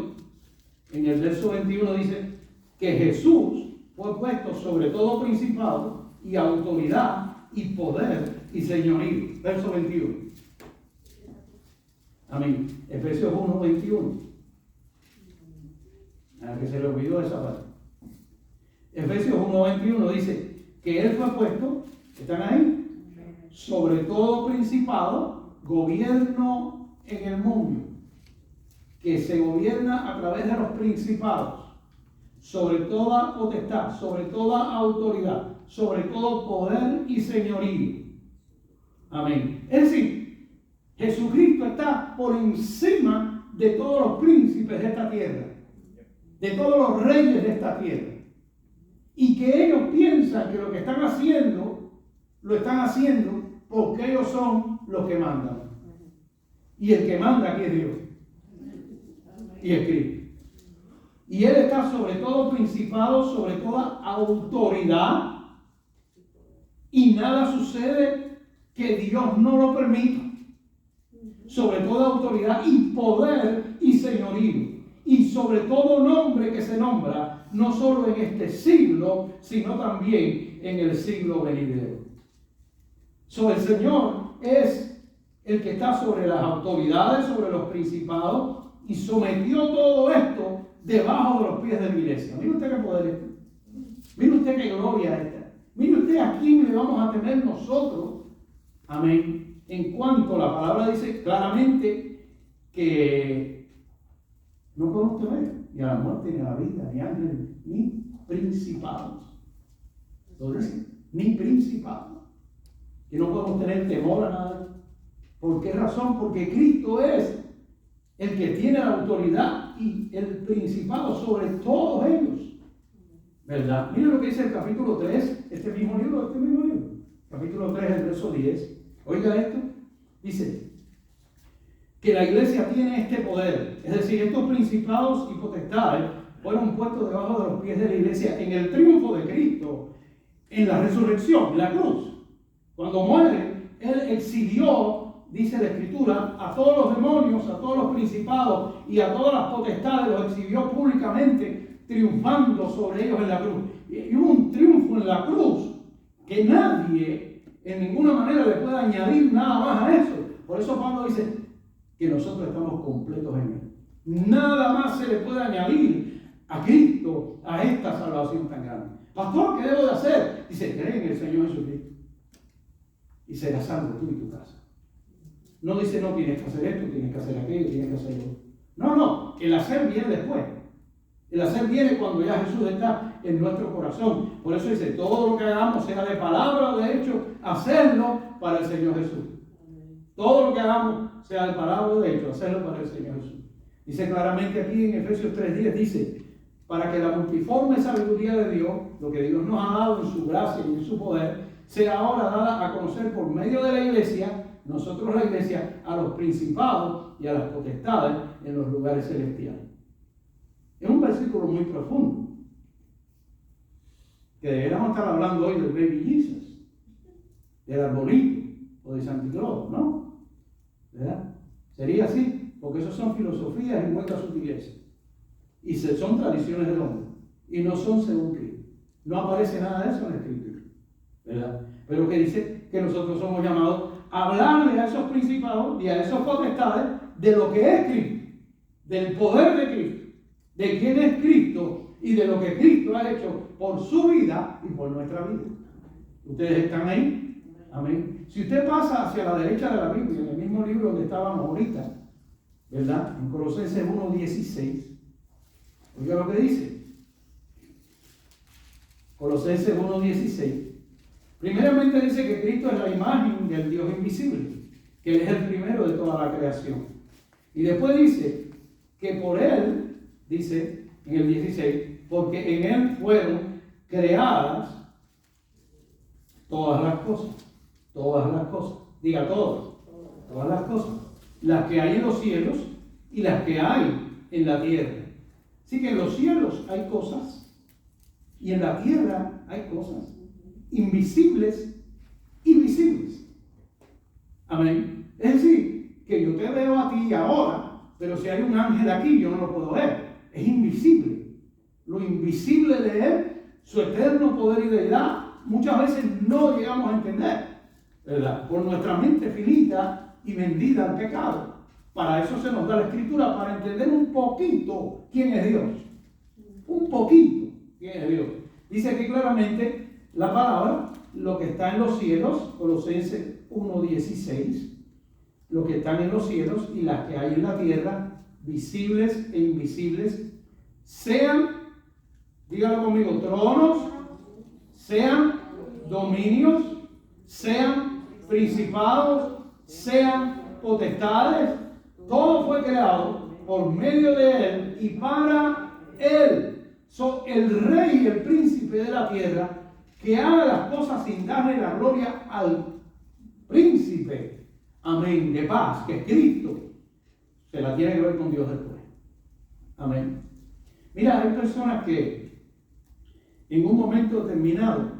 [SPEAKER 1] En el verso 21 dice que Jesús fue puesto sobre todo principado y autoridad y poder y señorío. Verso 21. Amén. Efesios 1, 21. A que se le olvidó esa parte. Efesios 1, 21 dice que Él fue puesto, ¿están ahí? Sobre todo principado, gobierno en el mundo, que se gobierna a través de los principados, sobre toda potestad, sobre toda autoridad, sobre todo poder y señorío. Amén. Es decir, Jesucristo está por encima de todos los príncipes de esta tierra, de todos los reyes de esta tierra. Y que ellos piensan que lo que están haciendo, lo están haciendo porque ellos son los que mandan. Y el que manda aquí es Dios. Y es Cristo. Y Él está sobre todo principado, sobre toda autoridad. Y nada sucede que Dios no lo permita, sobre toda autoridad y poder y señorío, y sobre todo nombre que se nombra, no solo en este siglo, sino también en el siglo venidero. El Señor es el que está sobre las autoridades, sobre los principados, y sometió todo esto debajo de los pies de la iglesia. Mire usted qué poder es. Mire usted qué gloria es esta. Mire usted a quién le vamos a temer nosotros. Amén. En cuanto la palabra dice claramente que no podemos temer ni a la muerte, ni a la vida, ni ángeles, ni principados. Lo dice, ni principados. Que no podemos tener temor a nada. ¿Por qué razón? Porque Cristo es el que tiene la autoridad y el principado sobre todos ellos. ¿Verdad? Miren lo que dice el capítulo 3, este mismo libro. Capítulo 3, el verso 10. Oiga esto. Dice que la iglesia tiene este poder. Es decir, estos principados y potestades fueron puestos debajo de los pies de la iglesia en el triunfo de Cristo, en la resurrección, en la cruz. Cuando muere, Él exhibió, dice la Escritura, a todos los demonios, a todos los principados y a todas las potestades, los exhibió públicamente, triunfando sobre ellos en la cruz. Y hubo un triunfo en la cruz que nadie en ninguna manera le puede añadir nada más a eso. Por eso Pablo dice que nosotros estamos completos en Él. Nada más se le puede añadir a Cristo, a esta salvación tan grande. Pastor, ¿qué debo de hacer? Dice, cree en el Señor Jesucristo y serás salvo tú y tu casa. No dice, no, tienes que hacer esto, tienes que hacer aquello, tienes que hacer esto. No, el hacer viene después. El hacer viene cuando ya Jesús está en nuestro corazón. Por eso dice, todo lo que hagamos, sea de palabra o de hecho, hacerlo para el Señor Jesús. Todo lo que hagamos, sea de palabra o de hecho, hacerlo para el Señor Jesús. Dice claramente aquí en Efesios 3:10, dice, para que la multiforme sabiduría de Dios, lo que Dios nos ha dado en su gracia y en su poder, sea ahora dada a conocer por medio de la iglesia, nosotros la iglesia, a los principados y a las potestades en los lugares celestiales. Es un versículo muy profundo, que deberíamos estar hablando hoy del Baby Jesus, del arbolito o de Santa Claus, ¿no? ¿Verdad? Sería así, porque eso son filosofías y huecas sutiles. Y son tradiciones del hombre. Y no son según Cristo. No aparece nada de eso en la Escritura. ¿Verdad? Pero que dice que nosotros somos llamados a hablarle a esos principados y a esos potestades de lo que es Cristo. Del poder de Cristo. De quién es Cristo y de lo que Cristo ha hecho por su vida y por nuestra vida. ¿Ustedes están ahí? Amén. Si usted pasa hacia la derecha de la Biblia, en el mismo libro donde estábamos ahorita, ¿verdad? En Colosenses 1:16. Oiga lo que dice. Colosenses 1:16. Primeramente dice que Cristo es la imagen del Dios invisible, que Él es el primero de toda la creación. Y después dice que por Él, dice en el 16, porque en Él fueron creadas todas las cosas. Todas las cosas. Diga todas. Todas las cosas. Las que hay en los cielos y las que hay en la tierra. Así que en los cielos hay cosas y en la tierra hay cosas invisibles y visibles. Amén. Es decir, que yo te veo a ti ahora, pero si hay un ángel aquí yo no lo puedo ver. Es invisible. Lo invisible de Él, su eterno poder y deidad, muchas veces no llegamos a entender, ¿verdad? Por nuestra mente finita y vendida al pecado. Para eso se nos da la Escritura, para entender un poquito quién es Dios. Un poquito quién es Dios. Dice aquí claramente la palabra, lo que está en los cielos, Colosenses 1:16, lo que están en los cielos y las que hay en la tierra, visibles e invisibles, sean, dígalo conmigo, tronos, sean dominios, sean principados, sean potestades. Todo fue creado por medio de Él y para Él. El rey y el príncipe de la tierra, que haga las cosas sin darle la gloria al príncipe, amén, de paz, que es Cristo, se la tiene que ver con Dios después. Amén. Mira, hay personas que en un momento determinado,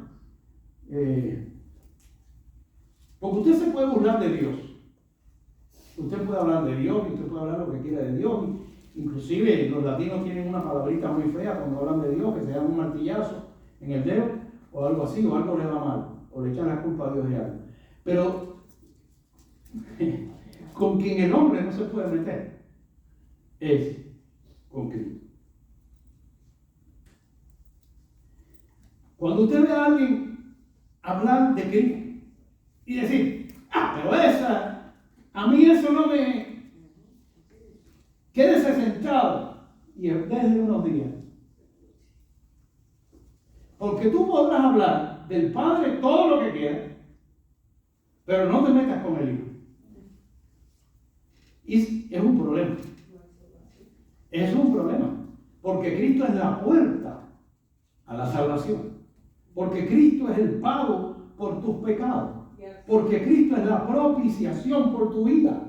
[SPEAKER 1] Porque usted se puede burlar de Dios. Usted puede hablar de Dios y usted puede hablar lo que quiera de Dios. Inclusive los latinos tienen una palabrita muy fea cuando hablan de Dios, que se llama un martillazo en el dedo o algo así, o algo le va mal, o le echan la culpa a Dios de algo. Pero con quien el hombre no se puede meter es con Cristo. Cuando usted ve a alguien hablar de Cristo y decir, pero a mí eso no me... Quédese sentado y desde unos días. Porque tú podrás hablar del Padre todo lo que quieras, pero no te metas con el Hijo. Y es un problema. Es un problema. Porque Cristo es la puerta a la salvación. Porque Cristo es el pago por tus pecados. Porque Cristo es la propiciación por tu vida.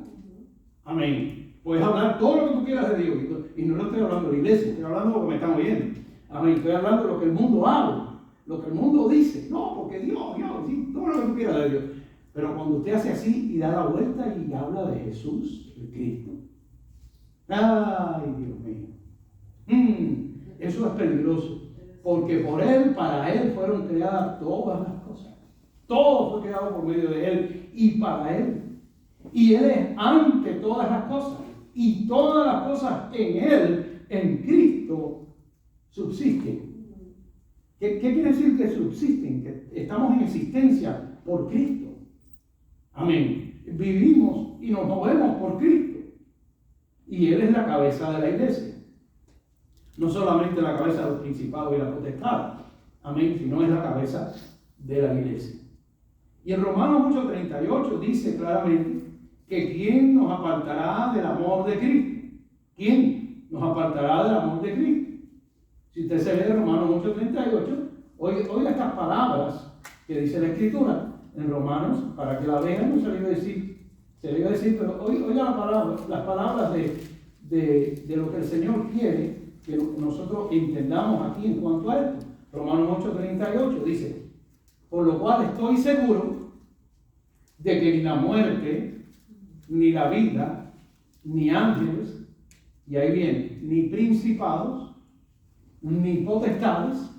[SPEAKER 1] Amén. Puedes hablar todo lo que tú quieras de Dios. Y no estoy hablando de la iglesia, estoy hablando de lo que me están oyendo. Amén. Estoy hablando de lo que el mundo habla, lo que el mundo dice. No, porque Dios, sí, todo lo que tú quieras de Dios. Pero cuando usted hace así y da la vuelta y habla de Jesús, de Cristo. Ay, Dios mío. Eso es peligroso. Porque por Él, para Él fueron creadas todas las cosas. Todo fue creado por medio de Él y para Él. Y Él es ante todas las cosas. Y todas las cosas en Él, en Cristo, subsisten. ¿Qué quiere decir que subsisten? Que estamos en existencia por Cristo. Amén. Vivimos y nos movemos por Cristo. Y Él es la cabeza de la iglesia. No solamente la cabeza de los principados y la potestad. Amén. Sino es la cabeza de la iglesia. Y en Romanos 8:38 dice claramente que ¿quién nos apartará del amor de Cristo? ¿Quién nos apartará del amor de Cristo? Si usted se lee Romanos 8:38, oiga estas palabras que dice la Escritura en Romanos, para que la vean, no se le iba a decir, pero oiga las palabras de lo que el Señor quiere que nosotros entendamos aquí en cuanto a esto. Romanos 8:38 dice, por lo cual estoy seguro de que ni la muerte, ni la vida, ni ángeles, y ahí viene, ni principados, ni potestades,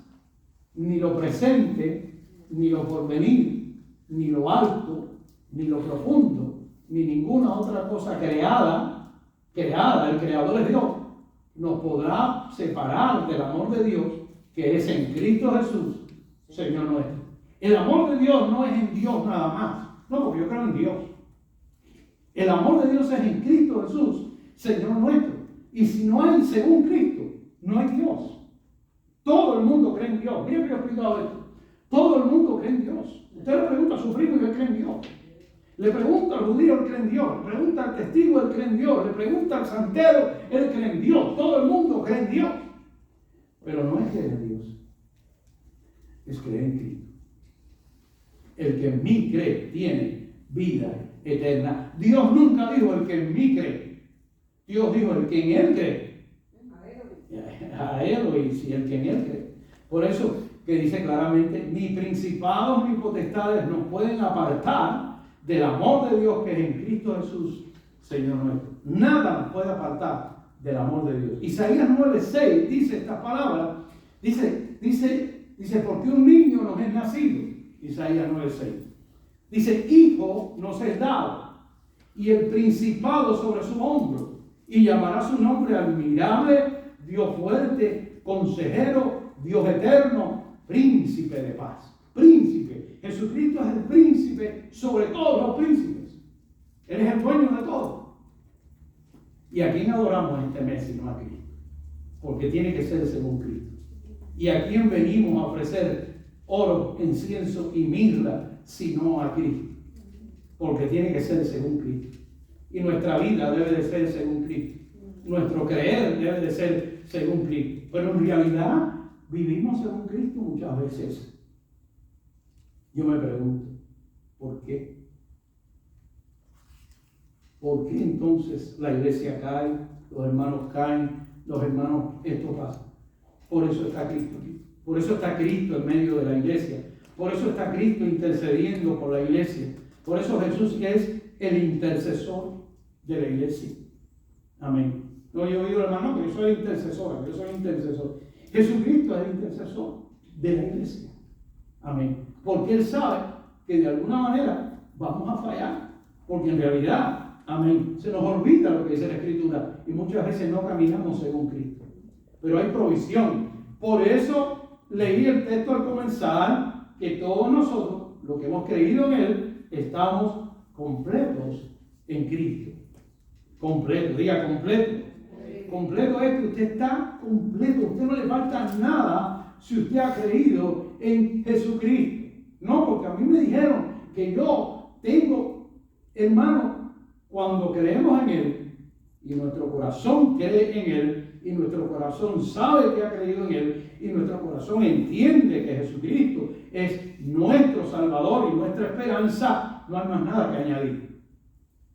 [SPEAKER 1] ni lo presente, ni lo porvenir, ni lo alto, ni lo profundo, ni ninguna otra cosa creada, el Creador es Dios, nos podrá separar del amor de Dios que es en Cristo Jesús, Señor nuestro. El amor de Dios no es en Dios nada más, no, porque yo creo en Dios. El amor de Dios es en Cristo Jesús, Señor nuestro. Y si no hay según Cristo, no hay Dios. Todo el mundo cree en Dios. Mira que yo he explicado esto. Todo el mundo cree en Dios. Usted le pregunta a su primo y él cree en Dios. Le pregunta al judío, él cree en Dios. Le pregunta al testigo, él cree en Dios. Le pregunta al santero, él cree en Dios. Todo el mundo cree en Dios. Pero no es creer en Dios, es creer en Cristo. El que en mí cree tiene vida eterna. Dios nunca dijo el que en mí cree. Dios dijo el que en Él cree. A Él, y el que en Él cree. Por eso que dice claramente, ni principados ni potestades nos pueden apartar del amor de Dios que es en Cristo Jesús, Señor nuestro. Nada nos puede apartar del amor de Dios. Isaías 9:6 dice estas palabras. Dice, porque un niño nos es nacido. Isaías 9:6. Dice, hijo nos es dado, y el principado sobre su hombro, y llamará su nombre admirable, Dios fuerte, consejero, Dios eterno, príncipe de paz. Príncipe. Jesucristo es el príncipe sobre todos los príncipes. Él es el dueño de todo. ¿Y a quién adoramos en este mes sino a Cristo? Porque tiene que ser según Cristo. ¿Y a quién venimos a ofrecer oro, incienso y mirra sino a Cristo? Porque tiene que ser según Cristo. Y nuestra vida debe de ser según Cristo. Nuestro creer debe de ser según Cristo. Pero en realidad vivimos según Cristo muchas veces. Yo me pregunto, ¿por qué? ¿Por qué entonces la iglesia cae, los hermanos caen, esto pasa? Por eso está Cristo aquí. Por eso está Cristo en medio de la iglesia. Por eso está Cristo intercediendo por la iglesia. Por eso Jesús es el intercesor de la iglesia. Amén. No, yo he oído, hermano, que yo soy intercesora, yo soy intercesor. Jesucristo es el intercesor de la iglesia. Amén. Porque Él sabe que de alguna manera vamos a fallar. Porque en realidad, amén, se nos olvida lo que dice la Escritura y muchas veces no caminamos según Cristo. Pero hay provisión. Por eso leí el texto al comenzar, que todos nosotros, los que hemos creído en Él, estamos completos en Cristo. Completo, diga completo. Completo es que usted está completo, a usted no le falta nada si usted ha creído en Jesucristo. No, porque a mí me dijeron que yo tengo, hermano, cuando creemos en Él y nuestro corazón cree en Él y nuestro corazón sabe que ha creído en Él y nuestro corazón entiende que Jesucristo es nuestro Salvador y nuestra esperanza, no hay más nada que añadir.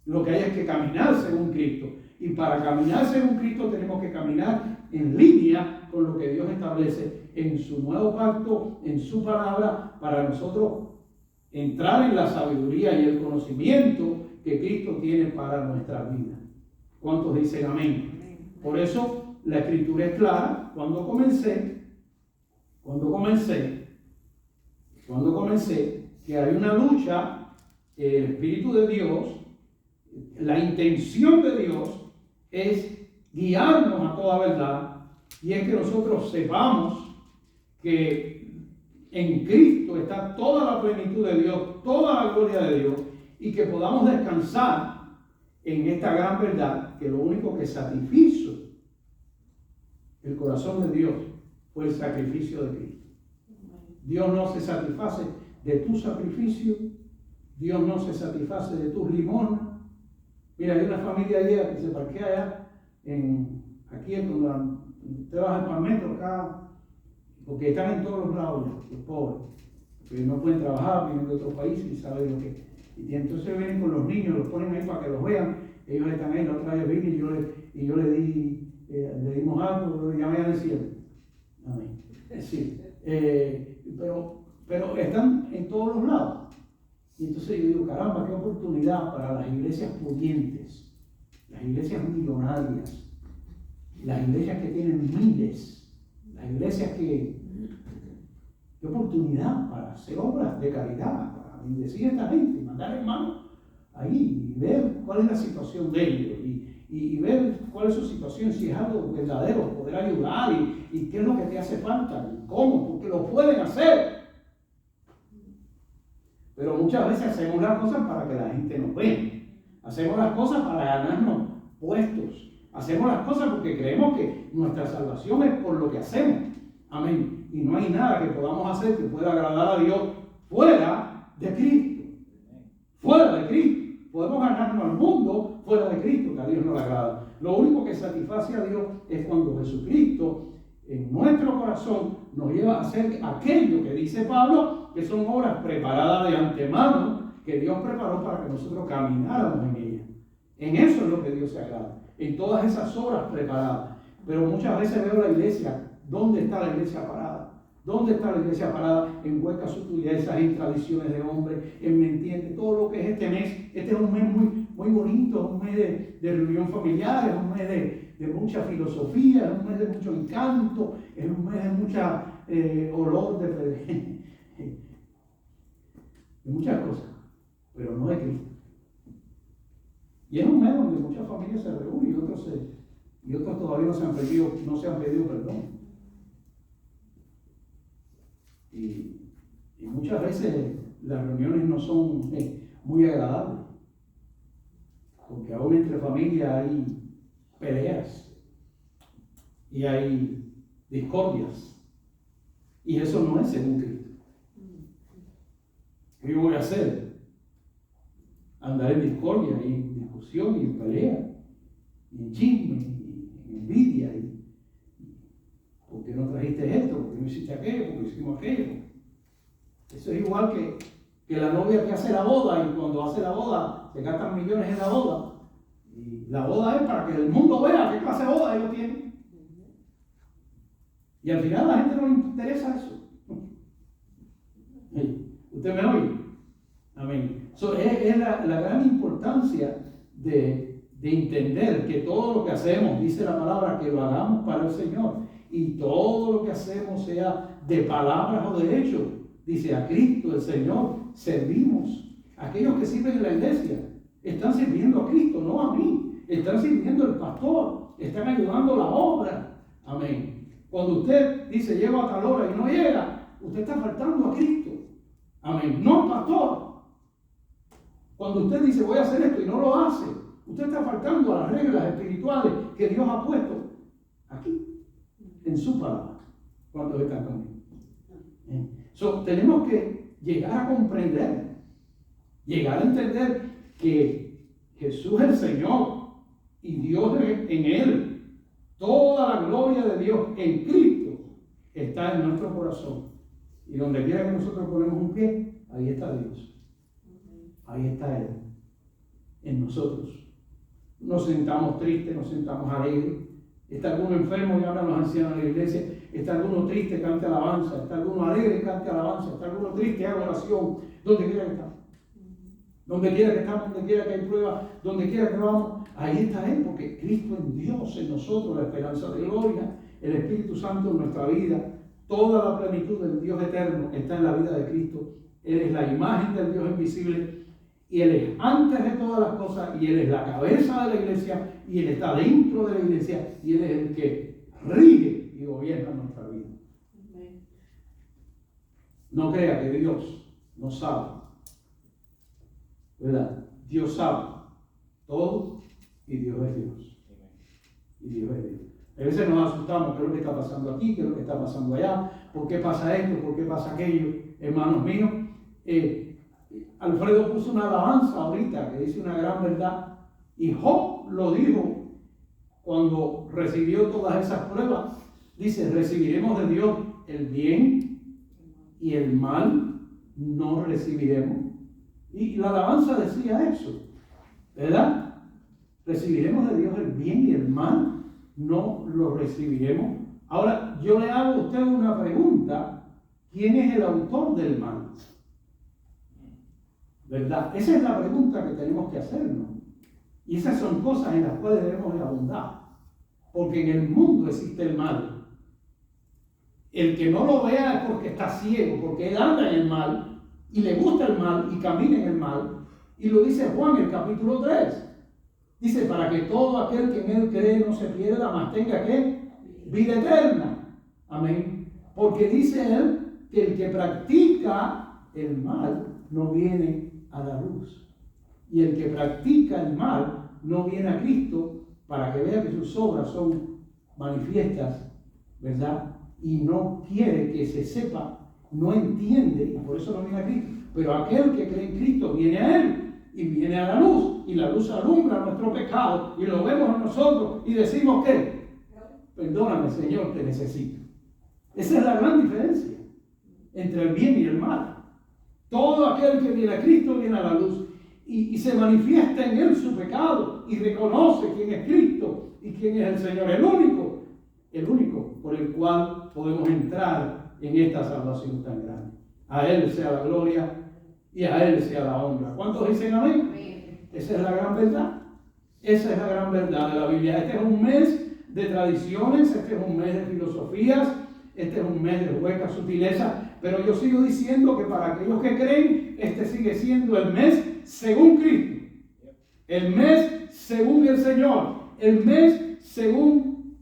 [SPEAKER 1] Lo que hay es que caminar según Cristo. Y para caminar según Cristo tenemos que caminar en línea con lo que Dios establece en su nuevo pacto, en su palabra, para nosotros entrar en la sabiduría y el conocimiento que Cristo tiene para nuestra vida. ¿Cuántos dicen amén? Por eso la Escritura es clara. Cuando comencé, que hay una lucha, el Espíritu de Dios, la intención de Dios es guiarnos a toda verdad, y es que nosotros sepamos que en Cristo está toda la plenitud de Dios, toda la gloria de Dios, y que podamos descansar en esta gran verdad, que lo único que satisfizo el corazón de Dios fue el sacrificio de Cristo. Dios no se satisface de tu sacrificio, Dios no se satisface de tus limosnas. Mira, hay una familia allá que se parquea allá, aquí en donde usted baja para el metro acá, porque están en todos los lados los pobres, que no pueden trabajar, vienen de otros países y saben lo que es. Y entonces vienen con los niños, los ponen ahí para que los vean, ellos están ahí. La otra vez vine y yo le dimos algo, ya me decían. Amén. Sí. Pero están en todos los lados. Y entonces yo digo, caramba, qué oportunidad para las iglesias pudientes, las iglesias millonarias, las iglesias que tienen miles, las iglesias qué oportunidad para hacer obras de caridad, para bendecir a esta gente, mandar hermanos ahí y ver cuál es la situación de ellos y ver cuál es su situación, si es algo verdadero, poder ayudar y qué es lo que te hace falta, y cómo, porque lo pueden hacer. Pero muchas veces hacemos las cosas para que la gente nos vea. Hacemos las cosas para ganarnos puestos. Hacemos las cosas porque creemos que nuestra salvación es por lo que hacemos. Amén. Y no hay nada que podamos hacer que pueda agradar a Dios fuera de Cristo. Fuera de Cristo. Podemos ganarnos al mundo fuera de Cristo, que a Dios no le agrada. Lo único que satisface a Dios es cuando Jesucristo en nuestro corazón nos lleva a hacer aquello que dice Pablo, que son obras preparadas de antemano, que Dios preparó para que nosotros camináramos en ellas. En eso es lo que Dios se agrada, en todas esas obras preparadas. Pero muchas veces veo la iglesia, ¿dónde está la iglesia parada? ¿Dónde está la iglesia parada? En huecas sutilezas, en tradiciones de hombre, en ¿me entiende? Todo lo que es este mes. Este es un mes muy bonito, un mes de reunión familiar, es un mes de mucha filosofía, es un mes de mucho encanto, es un mes de mucha olor de muchas cosas, pero no de Cristo. Y es un mes donde muchas familias se reúnen y otros todavía no se han pedido perdón. Y muchas veces las reuniones no son muy agradables, porque aún entre familias hay peleas y hay discordias, y eso no es según Cristo. ¿Qué yo voy a hacer? Andar en discordia y en discusión y en pelea y en chisme y en envidia ¿por qué no trajiste esto? ¿Por qué no hiciste aquello? ¿Por qué hicimos aquello? Eso es igual que la novia que hace la boda, y cuando hace la boda se gastan millones en la boda, y la boda es para que el mundo vea qué clase de boda ellos tienen, y al final a la gente no le interesa eso. ¿Usted me oye? Amén. Es la gran importancia de entender que todo lo que hacemos, dice la palabra, que lo hagamos para el Señor. Y todo lo que hacemos sea de palabras o de hechos. Dice, a Cristo, el Señor, servimos. Aquellos que sirven en la iglesia están sirviendo a Cristo, no a mí. Están sirviendo al pastor, están ayudando la obra. Amén. Cuando usted dice, llego a tal hora y no llega, usted está faltando a Cristo. Amén. No al pastor. Cuando usted dice, voy a hacer esto y no lo hace, usted está faltando a las reglas espirituales que Dios ha puesto aquí, en su palabra. ¿Cuántos están conmigo? Tenemos que llegar a comprender, llegar a entender que Jesús es el Señor y Dios en Él. Toda la gloria de Dios en Cristo está en nuestro corazón. Y donde quiera que nosotros ponemos un pie, ahí está Dios. Ahí está Él, en nosotros. Nos sentamos tristes, nos sentamos alegres. Está alguno enfermo, y hablan los ancianos de la iglesia. Está alguno triste, cante alabanza. Está alguno alegre, cante alabanza. Está alguno triste, haga oración. Donde quiera que estamos. Donde quiera que estamos, donde quiera que hay pruebas, donde quiera que vamos, ahí está Él, porque Cristo en Dios, en nosotros, la esperanza de gloria, el Espíritu Santo en nuestra vida, toda la plenitud del Dios eterno está en la vida de Cristo. Él es la imagen del Dios invisible. Y Él es antes de todas las cosas, y Él es la cabeza de la iglesia, y Él está dentro de la iglesia, y Él es el que rige y gobierna nuestra vida. No crea que Dios no sabe, ¿verdad? Dios sabe todo, y Dios es Dios. Y Dios es Dios. A veces nos asustamos, ¿qué es lo que está pasando aquí? ¿Qué es lo que está pasando allá? ¿Por qué pasa esto? ¿Por qué pasa aquello? Hermanos míos, Alfredo puso una alabanza ahorita que dice una gran verdad, y Job lo dijo cuando recibió todas esas pruebas. Dice, recibiremos de Dios el bien y el mal no recibiremos. Y la alabanza decía eso, ¿verdad? Recibiremos de Dios el bien y el mal no lo recibiremos. Ahora yo le hago a usted una pregunta: ¿quién es el autor del mal? ¿Verdad? Esa es la pregunta que tenemos que hacernos. Y esas son cosas en las cuales debemos de abundar. Porque en el mundo existe el mal. El que no lo vea es porque está ciego, porque él anda en el mal y le gusta el mal y camina en el mal. Y lo dice Juan en el capítulo 3. Dice, para que todo aquel que en él cree no se pierda, mas tenga ¿qué? Vida eterna. Amén. Porque dice él que el que practica el mal no viene a la luz. Y el que practica el mal no viene a Cristo para que vea que sus obras son manifiestas, ¿verdad? Y no quiere que se sepa, no entiende, y por eso no viene a Cristo. Pero aquel que cree en Cristo viene a Él y viene a la luz, y la luz alumbra nuestro pecado y lo vemos en nosotros y decimos que, perdóname Señor, te necesito. Esa es la gran diferencia entre el bien y el mal. Todo aquel que viene a Cristo viene a la luz y se manifiesta en él su pecado y reconoce quién es Cristo y quién es el Señor, el único por el cual podemos entrar en esta salvación tan grande. A Él sea la gloria y a Él sea la honra. ¿Cuántos dicen amén? Esa es la gran verdad. Esa es la gran verdad de la Biblia. Este es un mes de tradiciones, este es un mes de filosofías, este es un mes de huecas sutilezas. Pero yo sigo diciendo que para aquellos que creen, este sigue siendo el mes según Cristo. El mes según el Señor. El mes según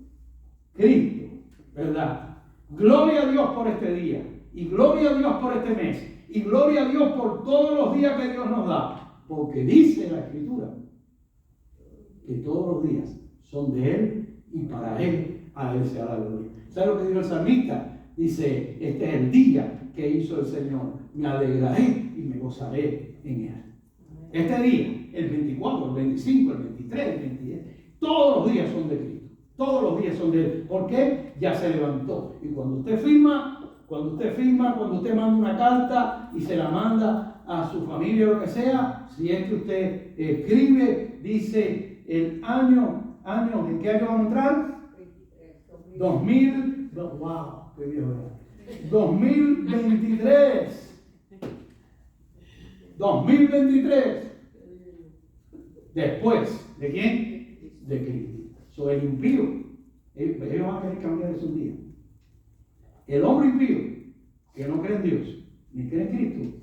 [SPEAKER 1] Cristo. ¿Verdad? Gloria a Dios por este día. Y gloria a Dios por este mes. Y gloria a Dios por todos los días que Dios nos da. Porque dice la Escritura que todos los días son de Él y para Él, a Él sea la gloria. ¿Sabe lo que dijo el salmista? Dice, este es el día que hizo el Señor, me alegraré y me gozaré en Él. Este día, el 24, el 25, el 23, el 27, todos los días son de Cristo, todos los días son de Él. ¿Por qué? Ya se levantó. Y cuando usted firma, cuando usted manda una carta y se la manda a su familia o lo que sea, si es que usted escribe, dice el año, ¿en qué año vamos a entrar? 2000, wow, qué viejo era. 2023. 2023. Después, ¿de quién? De Cristo. So, el impío, ellos van a querer cambiar eso un día. El hombre impío, que no cree en Dios, ni cree en Cristo,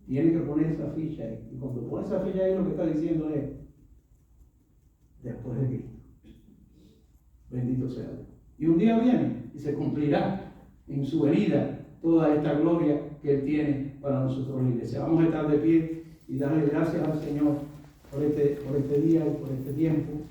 [SPEAKER 1] tiene que poner esa ficha ahí. Y cuando pone esa ficha ahí, lo que está diciendo es, después de Cristo. Bendito sea Dios. Y un día viene y se cumplirá en su venida toda esta gloria que Él tiene para nosotros, la iglesia. Vamos a estar de pie y darle gracias al Señor por este día y por este tiempo.